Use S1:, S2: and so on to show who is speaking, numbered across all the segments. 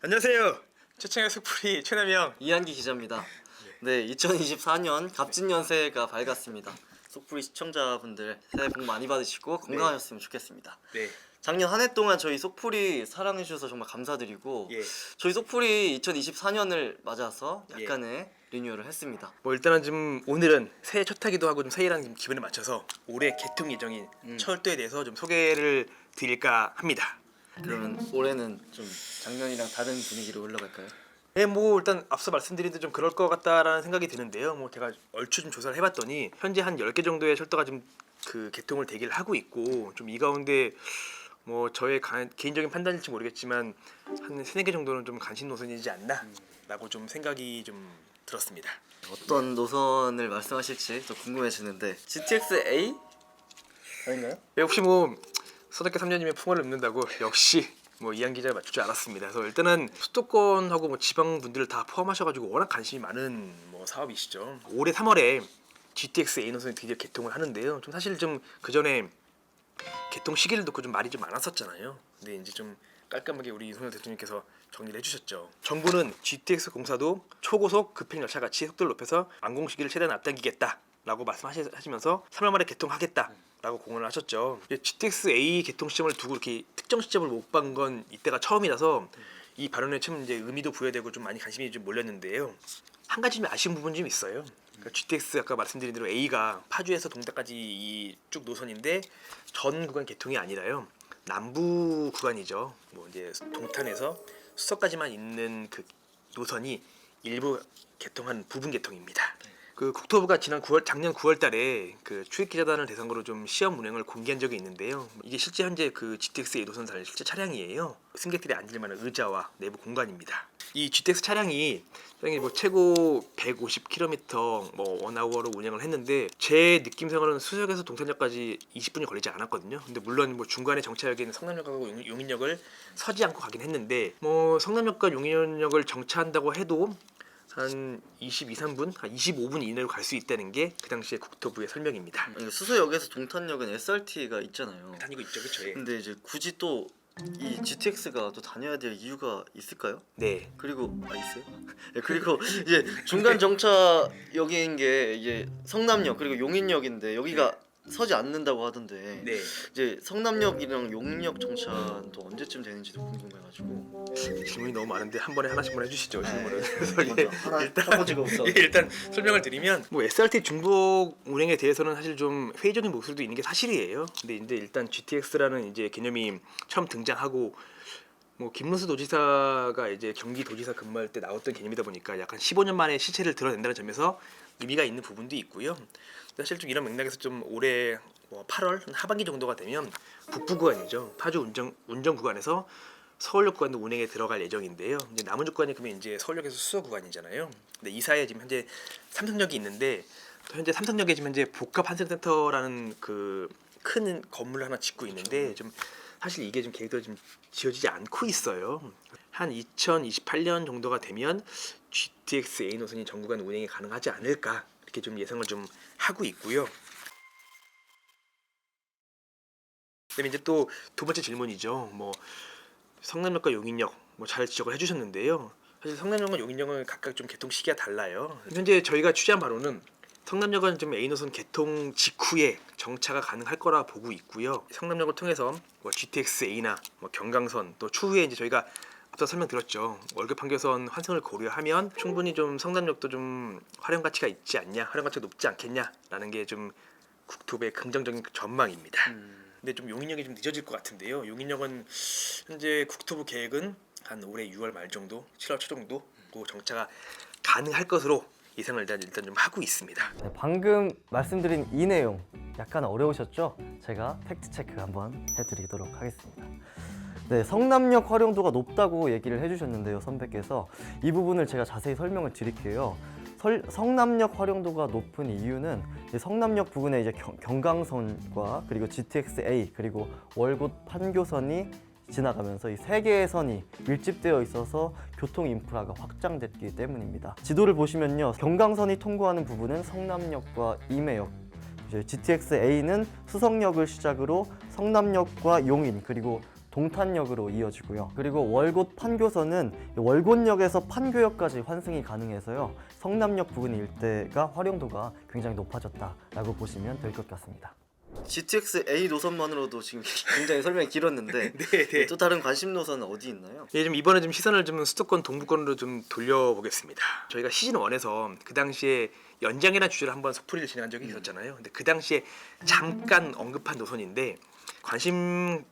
S1: 안녕하세요. 최창의 속풀이 최남영.
S2: 이한기 기자입니다. 네, 2024년 갑진년 새해가 밝았습니다. 속풀이 시청자분들 새해 복 많이 받으시고 건강하셨으면 좋겠습니다.
S1: 네.
S2: 작년 한 해 동안 저희 속풀이 사랑해 주셔서 정말 감사드리고
S1: 예.
S2: 저희 속풀이 2024년을 맞아서 약간의 리뉴얼을 했습니다.
S1: 뭐 일단은 좀 오늘은 새해 첫 타기도 하고 좀 새해라는 좀 기분에 맞춰서 올해 개통 예정인 철도에 대해서 좀 소개를 드릴까 합니다.
S2: 그러면 올해는 좀 작년이랑 다른 분위기로 흘러갈까요?
S1: 네, 뭐 일단 앞서 말씀드린 듯 좀 그럴 것 같다라는 생각이 드는데요. 뭐 제가 얼추 좀 조사를 해봤더니 현재 한 10개 정도의 철도가 좀 그 개통을 대기를 하고 있고 좀 이 가운데 뭐 저의 개인적인 판단일지 모르겠지만 한 3-4개 정도는 좀 간신 노선이지 않나라고 좀 생각이 좀 들었습니다.
S2: 어떤 노선을 말씀하실지 또 궁금해지는데 GTX A? 아닌가요?
S1: 혹시 뭐 서덕계 3년이면 풍어를 읊는다고 역시 뭐 이한 기자를 맞출 줄 알았습니다. 그래서 일단은 수도권하고 뭐 지방 분들을 다 포함하셔가지고 워낙 관심이 많은 뭐 사업이시죠. 올해 3월에 GTX A 노선이 드디어 개통을 하는데요. 좀 사실 좀 그 전에 개통 시기를 놓고 좀 말이 좀 많았었잖아요. 근데 이제 좀 깔끔하게 우리 윤석열 대통령께서 정리를 해주셨죠. 정부는 GTX 공사도 초고속 급행 열차 같이 속도를 높여서 완공 시기를 최대한 앞당기겠다라고 말씀하시면서 3월 말에 개통하겠다라고 공언을 하셨죠. GTX A 개통 시점을 두고 이렇게 특정 시점을 못 본 건 이때가 처음이라서 이 발언에 참 이제 의미도 부여되고 좀 많이 관심이 좀 몰렸는데요. 한 가지 좀 아쉬운 부분이 좀 있어요. 그러니까 GTX 아까 말씀드린 대로 A가 파주에서 동작까지 이 쭉 노선인데 전 구간 개통이 아니라요. 남부 구간이죠. 뭐 이제 동탄에서 수서까지만 있는 그 노선이 일부 개통한 부분 개통입니다. 그 국토부가 작년 9월달에 그 출입기자단을 대상으로 좀 시험 운행을 공개한 적이 있는데요. 이게 실제 현재 그 GTX A 노선사의 실제 차량이에요. 승객들이 앉을 만한 의자와 내부 공간입니다. 이 GTX 차량이 뭐 최고 150km 뭐 원아워로 운행을 했는데 제 느낌상으로는 수서역에서 동탄역까지 20분이 걸리지 않았거든요. 근데 물론 뭐 중간에 정차역에 있는 성남역하고 용인역을 서지 않고 가긴 했는데 뭐 성남역과 용인역을 정차한다고 해도 한 22-3분, 한 25분 이내로 갈 수 있다는 게 그 당시에 국토부의 설명입니다.
S2: 수서역에서 동탄역은 SRT가 있잖아요.
S1: 다니고 있죠, 그렇죠? 예.
S2: 근데 이제 굳이 또 이 GTX가 또 다녀야 될 이유가 있을까요?
S1: 네.
S2: 그리고 있어요? 네, 그리고 이제 중간 정차역인 게 이제 성남역 그리고 용인역인데 여기가 서지 않는다고 하던데
S1: 네.
S2: 이제 성남역이랑 용인역 정차는 또 언제쯤 되는지도 궁금해가지고.
S1: 질문이 너무 많은데 한 번에 하나씩만 해주시죠, 질문을.
S2: 먼저 하나 쳐보지가 없어.
S1: 일단 설명을 드리면 뭐 SRT 중복 운행에 대해서는 사실 좀 회의적인 목소리도 있는 게 사실이에요. 근데 이제 일단 GTX라는 이제 개념이 처음 등장하고 뭐 김문수 도지사가 이제 경기도지사 근무할 때 나왔던 개념이다 보니까 약간 15년 만에 실체를 드러낸다는 점에서 의미가 있는 부분도 있고요. 사실 좀 이런 맥락에서 좀 올해 뭐 8월 하반기 정도가 되면 북부 구간이죠. 파주 운정 구간에서 서울역 구간도 운행에 들어갈 예정인데요. 이제 남은 구간이 그러면 이제 서울역에서 수서 구간이잖아요. 근데 이 사이에 지금 현재 삼성역이 있는데 또 현재 삼성역에 지금 현재 복합 환승센터라는 그 큰 건물을 하나 짓고 있는데 좀 사실 이게 좀 계획대로 좀 지어지지 않고 있어요. 한 2028년 정도가 되면 GTX A 노선이 전 구간 운행이 가능하지 않을까 이렇게 좀 예상을 좀 하고 있고요. 그다음에 이제 또 두 번째 질문이죠. 뭐 성남역과 용인역 뭐 잘 지적을 해주셨는데요. 사실 성남역과 용인역은 각각 좀 개통 시기가 달라요. 현재 저희가 취재한 바로는 성남역은 좀 A 노선 개통 직후에 정차가 가능할 거라 보고 있고요. 성남역을 통해서 뭐 GTX A나 뭐 경강선 또 추후에 이제 저희가 앞서 설명드렸죠. 월급 판교선 환승을 고려하면 충분히 좀 성남역도 좀 활용 가치가 있지 않냐, 활용 가치가 높지 않겠냐라는 게 좀 국토부의 긍정적인 전망입니다. 근데 좀 용인역이 좀 늦어질 것 같은데요. 용인역은 현재 국토부 계획은 한 올해 6월 말 정도, 7월 초 정도 정차가 가능할 것으로 예상을 일단 좀 하고 있습니다.
S3: 네, 방금 말씀드린 이 내용 약간 어려우셨죠? 제가 팩트 체크 한번 해드리도록 하겠습니다. 네, 성남역 활용도가 높다고 얘기를 해주셨는데요, 선배께서. 이 부분을 제가 자세히 설명을 드릴게요. 성남역 활용도가 높은 이유는 성남역 부근에 이제 경강선과 그리고 GTX A 그리고 월곶 판교선이 지나가면서 이 세 개의 선이 밀집되어 있어서 교통 인프라가 확장됐기 때문입니다. 지도를 보시면요, 경강선이 통과하는 부분은 성남역과 임해역, 이제 GTX A는 수성역을 시작으로 성남역과 용인 그리고 동탄역으로 이어지고요. 그리고 월곶 판교선은 월곶역에서 판교역까지 환승이 가능해서요. 성남역 부근 일대가 활용도가 굉장히 높아졌다라고 보시면 될 것 같습니다.
S2: GTX A 노선만으로도 지금 굉장히 설명이 길었는데
S1: 네.
S2: 또 다른 관심 노선은 어디 있나요?
S1: 좀 이번에 좀 시선을 좀 수도권 동부권으로 좀 돌려보겠습니다. 저희가 시즌 1에서 그 당시에 연장이라는 주제로 한번 속풀이를 진행한 적이 있었잖아요. 근데 그 당시에 잠깐 언급한 노선인데 관심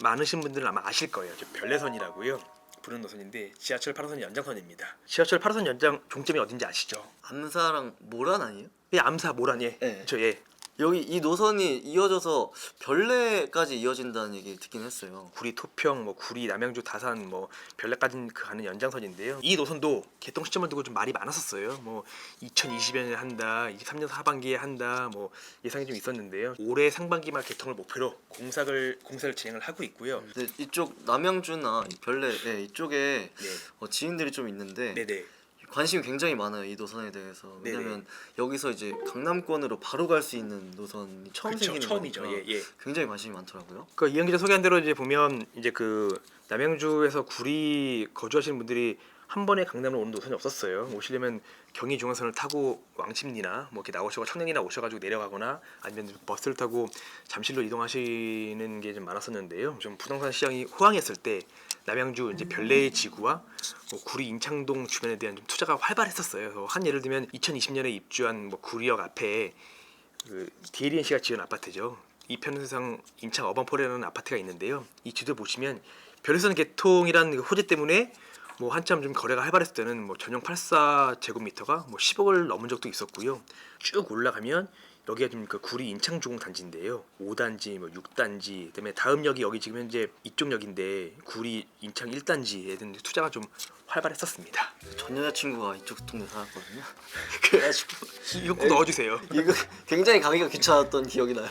S1: 많으신 분들은 아마 아실 거예요. 별내선이라고요. 부른 노선인데 지하철 8호선 연장선입니다. 지하철 8호선 연장 종점이 어딘지 아시죠?
S2: 암사랑 모란 아니에요?
S1: 예, 암사 모란예.
S2: 네.
S1: 예.
S2: 여기 이 노선이 이어져서 별내까지 이어진다는 얘기 듣긴 했어요.
S1: 구리 토평, 뭐 구리 남양주 다산, 뭐 별내까지 가는 연장선인데요. 이 노선도 개통 시점을 두고 좀 말이 많았었어요. 뭐 2020년에 한다, 23년 하반기에 한다, 뭐 예상이 좀 있었는데요. 올해 상반기 말 개통을 목표로 공사를 진행을 하고 있고요.
S2: 근데 이쪽 남양주나 이 별내 이쪽에
S1: 네,
S2: 지인들이 좀 있는데
S1: 네네.
S2: 관심이 굉장히 많아요, 이 노선에 대해서.
S1: 네네.
S2: 왜냐면 여기서 이제 강남권으로 바로 갈 수 있는 노선이 처음
S1: 그쵸,
S2: 생기는
S1: 처음이죠.
S2: 거니까
S1: 예.
S2: 굉장히 관심이 많더라고요.
S1: 그 이현 기자 소개한 대로 이제 보면 이제 그 남양주에서 구리 거주하시는 분들이 한 번에 강남으로 오는 노선이 없었어요. 오시려면 경의 중앙선을 타고 왕십리나 뭐 이렇게 나오셔서 청량리나 오셔가지고 내려가거나 아니면 버스를 타고 잠실로 이동하시는 게 좀 많았었는데요. 좀 부동산 시장이 호황했을 때 남양주 이제 별내의 지구와 뭐 구리 인창동 주변에 대한 좀 투자가 활발했었어요. 그래서 한 예를 들면 2020년에 입주한 뭐 구리역 앞에 그 DLNC가 지은 아파트죠. 이편세상 인창 어반포레라는 아파트가 있는데요. 이 지도 보시면 별내선 개통이라는 그 호재 때문에 뭐 한참 좀 거래가 활발했을 때는 뭐 전용 84제곱미터가 뭐 10억을 넘은 적도 있었고요. 쭉 올라가면 여기가 좀 그 구리 인창주공 단지인데요. 5단지, 뭐 6단지, 그다음에 다음 역이 여기 지금 현재 이쪽 역인데 구리 인창 1단지에 대한 투자가 좀 활발했었습니다.
S2: 전 여자친구가 이쪽 동네 살았거든요. 그래가지고
S1: 이거 꼭 넣어주세요.
S2: 이거 굉장히 가기가 귀찮았던 기억이 나요.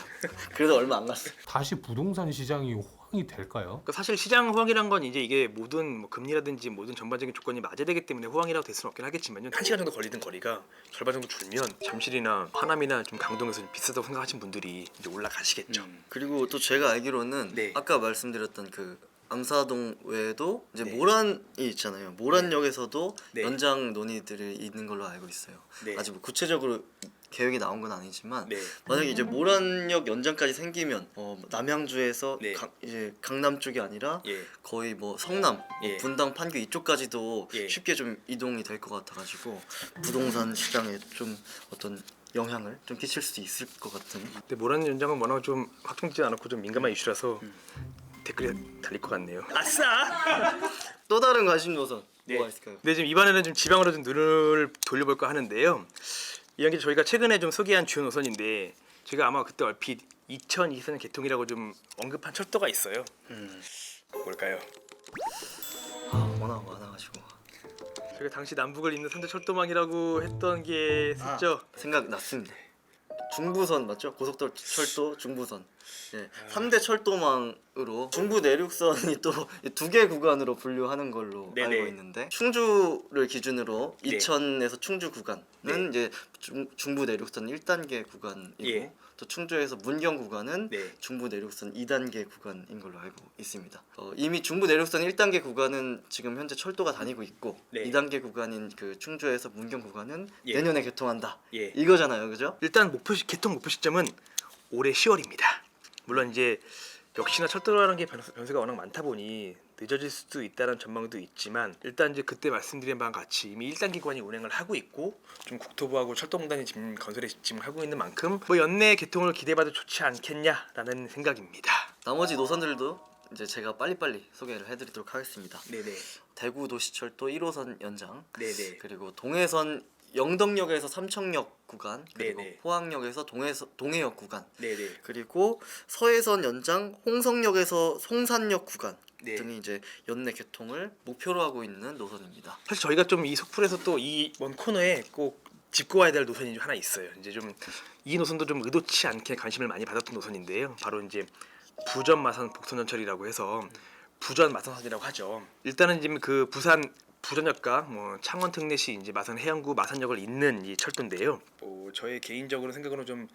S2: 그래서 얼마 안 갔어요.
S4: 다시 부동산 시장이 호황이 될까요?
S1: 그러니까 사실 시장 호황이란 건 이제 이게 모든 뭐 금리라든지 모든 전반적인 조건이 맞아되기 때문에 호황이라고 될 수는 없긴 하겠지만요. 1시간 정도 걸리던 거리가 절반 정도 줄면 잠실이나 하남이나 좀 강동에서 좀 비싸다고 생각하시는 분들이 이제 올라가시겠죠.
S2: 그리고 또 제가 알기로는
S1: 네.
S2: 아까 말씀드렸던 그 암사동 외에도 이제
S1: 네.
S2: 모란이 있잖아요. 모란역에서도
S1: 네.
S2: 연장 논의들이 있는 걸로 알고 있어요.
S1: 네.
S2: 아직 뭐 구체적으로 계획이 나온 건 아니지만
S1: 네.
S2: 만약에 이제 모란역 연장까지 생기면 남양주에서
S1: 네.
S2: 이제 강남 쪽이 아니라
S1: 예.
S2: 거의 뭐 성남,
S1: 예.
S2: 분당, 판교 이쪽까지도
S1: 예.
S2: 쉽게 좀 이동이 될 것 같아가지고 부동산 시장에 좀 어떤 영향을 좀 끼칠 수 있을 것 같은.
S1: 근데 모란 연장은 워낙 좀 확정되지 않았고 좀 민감한 이슈라서 댓글이 달릴 것 같네요. 아싸!
S2: 또 다른 관심 노선
S1: 네.
S2: 뭐가 있을까요?
S1: 근데 지금 이번에는 좀 지방으로 좀 눈을 돌려볼까 하는데요. 이런 게 저희가 최근에 좀 소개한 주요 노선인데 제가 아마 그때 얼핏 2024년 개통이라고 좀 언급한 철도가 있어요. 뭘까요?
S2: 워낙 많아가지고
S1: 저희가 당시 남북을 잇는 3대 철도망이라고 했던 게 있었죠.
S2: 생각났습니다. 중부선 맞죠? 고속도로 철도 중부선. 예, 3대 철도망으로 중부 내륙선이 또 2개 구간으로 분류하는 걸로
S1: 네네.
S2: 알고 있는데 충주를 기준으로
S1: 네.
S2: 이천에서 충주 구간은
S1: 네.
S2: 이제 중부 내륙선 1단계 구간이고
S1: 예.
S2: 또 충주에서 문경 구간은
S1: 네.
S2: 중부 내륙선 2단계 구간인 걸로 알고 있습니다. 이미 중부 내륙선 1단계 구간은 지금 현재 철도가 다니고 있고
S1: 네.
S2: 2단계 구간인 그 충주에서 문경 구간은
S1: 예.
S2: 내년에 개통한다.
S1: 예.
S2: 이거잖아요, 그죠?
S1: 일단 개통 목표 시점은 올해 10월입니다. 물론 이제 역시나 철도라는 게 변수가 워낙 많다 보니 늦어질 수도 있다는 전망도 있지만 일단 이제 그때 말씀드린 바와 같이 이미 1단계 구간이 운행을 하고 있고 좀 국토부하고 철도공단이 지금 건설에 집중을 하고 있는 만큼 뭐 연내 개통을 기대해봐도 좋지 않겠냐라는 생각입니다.
S2: 나머지 노선들도 이제 제가 빨리빨리 소개를 해드리도록 하겠습니다.
S1: 네네.
S2: 대구 도시철도 1호선 연장,
S1: 네네.
S2: 그리고 동해선 영덕역에서 삼청역 구간, 그리고
S1: 네네.
S2: 포항역에서 동해역 구간,
S1: 네네.
S2: 그리고 서해선 연장 홍성역에서 송산역 구간
S1: 네.
S2: 등이 이제 연내 개통을 목표로 하고 있는 노선입니다.
S1: 사실 저희가 좀 이 속풀에서 또 이 원 코너에 꼭 짚고 와야 될 노선이 좀 하나 있어요. 이제 좀 이 노선도 좀 의도치 않게 관심을 많이 받았던 노선인데요. 바로 이제 부전 마산 복선전철이라고 해서 부전 마산선이라고 하죠. 일단은 지금 그 부산 부전역과 뭐 창원 특례시 이제 마산 해안구 마산역을 잇는 이 철도인데요. 저의 개인적으로 생각으로 좀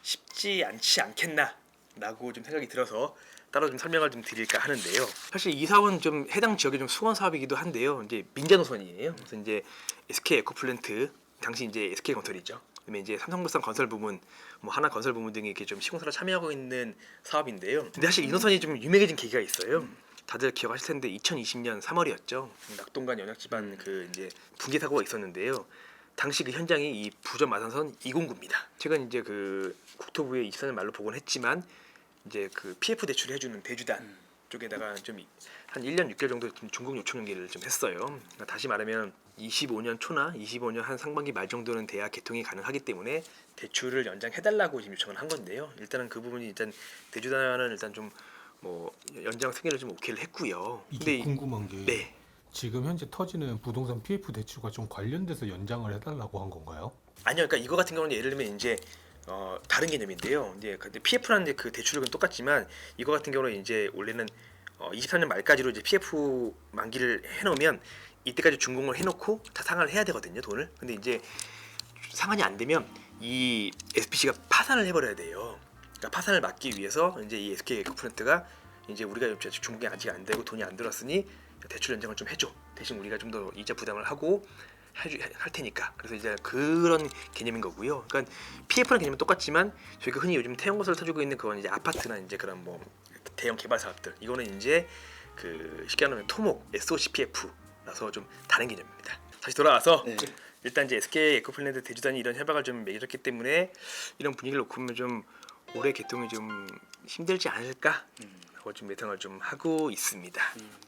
S1: 쉽지 않지 않겠나라고 좀 생각이 들어서 따로 좀 설명을 좀 드릴까 하는데요. 사실 이 사업은 좀 해당 지역의 좀 수원 사업이기도 한데요. 이제 민자 노선이에요. 그래서 이제 SK 에코플랜트 당시 이제 SK 건설이죠. 그다음에 이제 삼성물산 건설 부문, 뭐 하나 건설 부문 등이 이렇게 좀 시공사로 참여하고 있는 사업인데요. 근데 사실 이 노선이 좀 유명해진 계기가 있어요. 다들 기억하실 텐데 2020년 3월이었죠. 낙동강 연약지반 그 이제 붕괴 사고가 있었는데요. 당시 그 현장이 이 부전 마산선 209입니다. 최근 이제 그 국토부에 24년 말로 보고는 했지만 이제 그 PF 대출을 해주는 대주단 쪽에다가 좀 한 1년 6개월 정도 좀 중국 요청 연기를 좀 했어요. 그러니까 다시 말하면 25년 초나 25년 한 상반기 말 정도는 돼야 개통이 가능하기 때문에 대출을 연장해달라고 지금 요청을 한 건데요. 일단은 그 부분이 일단 대주단은 일단 좀 뭐 연장 승인을 좀 오케이를 했고요.
S4: 이게 궁금한 게
S1: 네.
S4: 지금 현재 터지는 부동산 PF 대출과 좀 관련돼서 연장을 해달라고 한 건가요?
S1: 아니요, 그러니까 이거 같은 경우는 예를 들면 이제 다른 개념인데요. 이제 근데 PF라는 그 대출은 똑같지만 이거 같은 경우는 이제 원래는 23년 말까지로 이제 PF 만기를 해놓으면 이때까지 준공을 해놓고 다 상환을 해야 되거든요, 돈을. 근데 이제 상환이 안 되면 이 SPC가 파산을 해버려야 돼요. 그러니까 파산을 막기 위해서 이제 이 SK 에코플랜트가 이제 우리가 준공이 아직 안 되고 돈이 안 들었으니 대출 연장을 좀 해줘. 대신 우리가 좀 더 이자 부담을 하고 할 테니까. 그래서 이제 그런 개념인 거고요. 그러니까 PF는 개념은 똑같지만 저희가 흔히 요즘 태형 건설 터주고 있는 그건 이제 아파트나 이제 그런 뭐 대형 개발 사업들. 이거는 이제 그 쉽게 말하면 토목 SOC PF라서 좀 다른 개념입니다. 다시 돌아와서
S2: 네.
S1: 일단 이제 SK 에코플랜트 대주단이 이런 협약을 좀 맺어줬기 때문에 이런 분위기를 놓고 보면 좀 올해 개통이 좀 힘들지 않을까라고 좀 예상을 좀 하고 있습니다.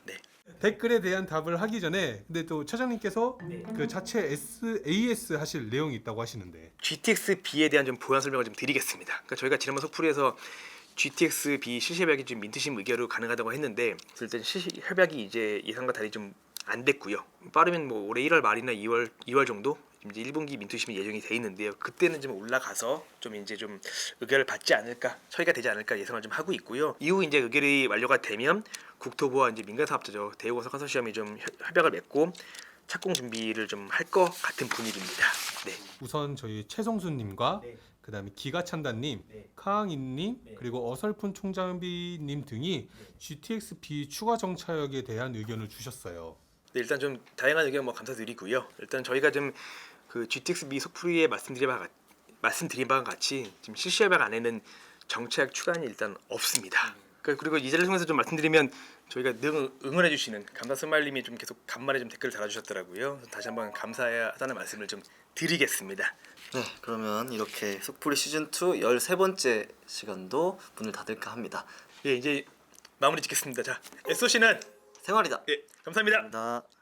S1: 네.
S4: 댓글에 대한 답을 하기 전에 근데 또 차장님께서 그 자체 AS 하실 내용이 있다고 하시는데
S1: GTX-B에 대한 좀 보완 설명을 좀 드리겠습니다. 그러니까 저희가 지난번 속풀이에서 GTX-B 실시 협약이 좀 민트심 의결로 가능하다고 했는데 일단 실시 협약이 이제 예상과 달리 좀 안 됐고요. 빠르면 뭐 올해 1월 말이나 2월 정도 이제 1분기 민투심이 예정이 돼 있는데요. 그때는 좀 올라가서 좀 이제 좀 의결을 받지 않을까, 처리가 되지 않을까 예상을 좀 하고 있고요. 이후 이제 의결이 완료가 되면 국토부와 이제 민간 사업자죠, 대우건설 컨소시엄이 좀 협약을 맺고 착공 준비를 좀 할 것 같은 분위기입니다. 네.
S4: 우선 저희 최성수님과
S1: 네.
S4: 그다음에 기가찬다님,
S1: 네.
S4: 카항인님,
S1: 네.
S4: 그리고 어설픈 총장비님 등이 GTX-B 추가 정차역에 대한 의견을 주셨어요.
S1: 네, 일단 좀 다양한 의견 뭐 감사드리고요. 일단 저희가 좀 그 GTX-B 속풀이에 말씀드린 바와 같이 지금 실시 협약 안에는 정착 추가안이 일단 없습니다. 그리고 이 자리를 통해서 좀 말씀드리면 저희가 늘 응원해 주시는 감사 스마일님이 좀 계속 간만에 좀 댓글을 달아주셨더라고요. 다시 한번 감사하다는 말씀을 좀 드리겠습니다.
S2: 네, 그러면 이렇게 속풀이 시즌 2 13번째 시간도 문을 닫을까 합니다.
S1: 예, 이제 마무리 짓겠습니다. 자, SOC는
S2: 생활이다.
S1: 예, 감사합니다.
S2: 감사합니다.